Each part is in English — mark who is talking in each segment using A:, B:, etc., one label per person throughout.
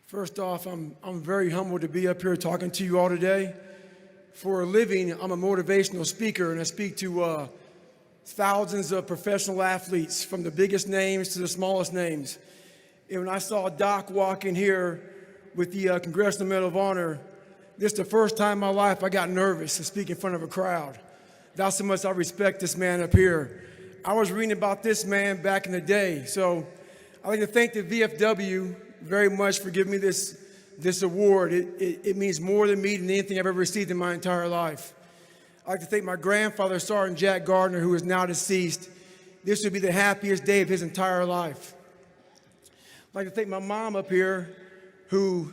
A: First off, I'm very humbled to be up here talking to you all today. For a living, I'm a motivational speaker, and I speak to thousands of professional athletes, from the biggest names to the smallest names. And when I saw Doc walk in here with the Congressional Medal of Honor, this is the first time in my life I got nervous to speak in front of a crowd. That's how much I respect this man up here. I was reading about this man back in the day, so I'd like to thank the VFW very much for giving me this award. It means more to me than anything I've ever received in my entire life. I'd like to thank my grandfather, Sergeant Jack Gardner, who is now deceased. This would be the happiest day of his entire life. I'd like to thank my mom up here, who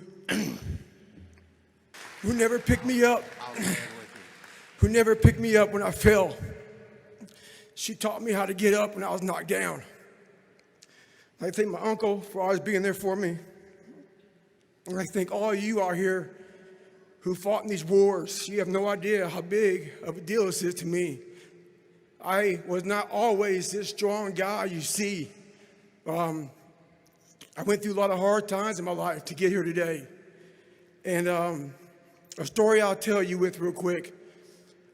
A: never picked me up, who never picked me up when I fell. She taught me how to get up when I was knocked down. I'd like to thank my uncle for always being there for me. And I thank all of you out here who fought in these wars. You have no idea how big of a deal this is to me. I was not always this strong guy you see. I went through a lot of hard times in my life to get here today. And a story I'll tell you with real quick.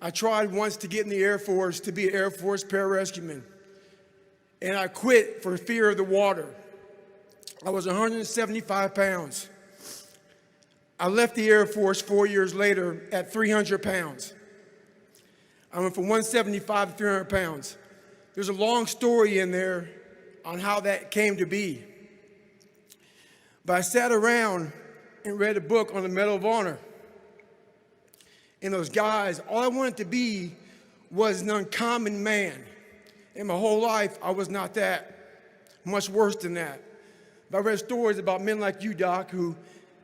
A: I tried once to get in the Air Force to be an Air Force pararescueman. And I quit for fear of the water. I was 175 pounds. I left the Air Force 4 years later at 300 pounds. I went from 175 to 300 pounds. There's a long story in there on how that came to be. But I sat around and read a book on the Medal of Honor. And those guys, all I wanted to be was an uncommon man. In my whole life, I was not that. Much worse than that. But I read stories about men like you, Doc, who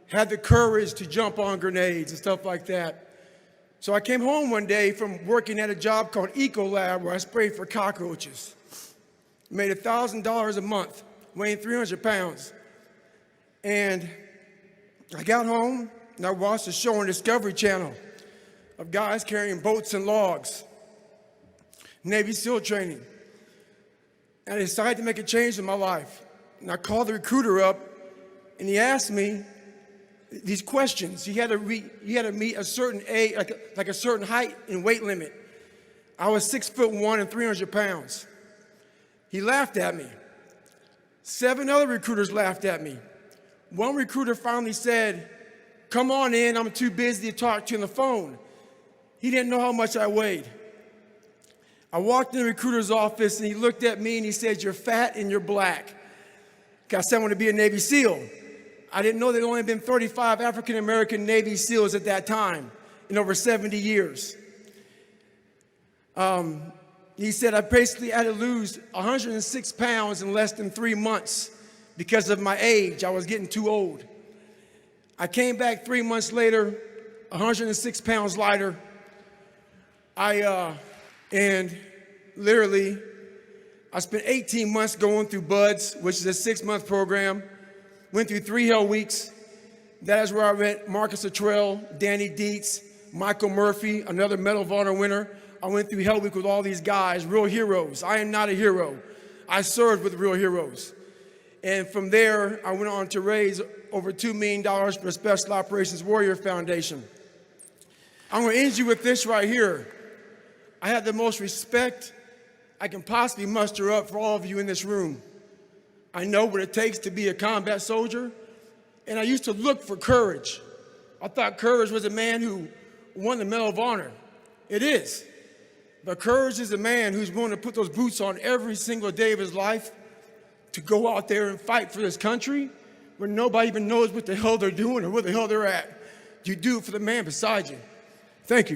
A: had the courage to jump on grenades and stuff like that. So I came home one day from working at a job called Ecolab, where I sprayed for cockroaches. Made $1,000 a month, weighing 300 pounds. And I got home and I watched a show on Discovery Channel of guys carrying boats and logs, Navy SEAL training. And I decided to make a change in my life. And I called the recruiter up, and he asked me these questions. You had to meet a certain age, like a certain height and weight limit. I was 6'1" and 300 pounds. He laughed at me. 7 other recruiters laughed at me. One recruiter finally said, "Come on in, I'm too busy to talk to you on the phone." He didn't know how much I weighed. I walked in the recruiter's office, and he looked at me and he said, "You're fat and you're black." I said I want to be a Navy SEAL. I didn't know there had only been 35 African-American Navy SEALs at that time in over 70 years. He said I basically had to lose 106 pounds in less than 3 months because of my age. I was getting too old. I came back 3 months later, 106 pounds lighter. And literally, I spent 18 months going through BUDS, which is a 6-month program. Went through 3 hell weeks. That is where I met Marcus Luttrell, Danny Dietz, Michael Murphy, another Medal of Honor winner. I went through hell week with all these guys, real heroes. I am not a hero. I served with real heroes. And from there, I went on to raise over $2 million for the Special Operations Warrior Foundation. I'm going to end you with this right here. I have the most respect I can possibly muster up for all of you in this room. I know what it takes to be a combat soldier, and I used to look for courage. I thought courage was a man who won the Medal of Honor. It is. But courage is a man who's willing to put those boots on every single day of his life to go out there and fight for this country when nobody even knows what the hell they're doing or where the hell they're at. You do it for the man beside you. Thank you.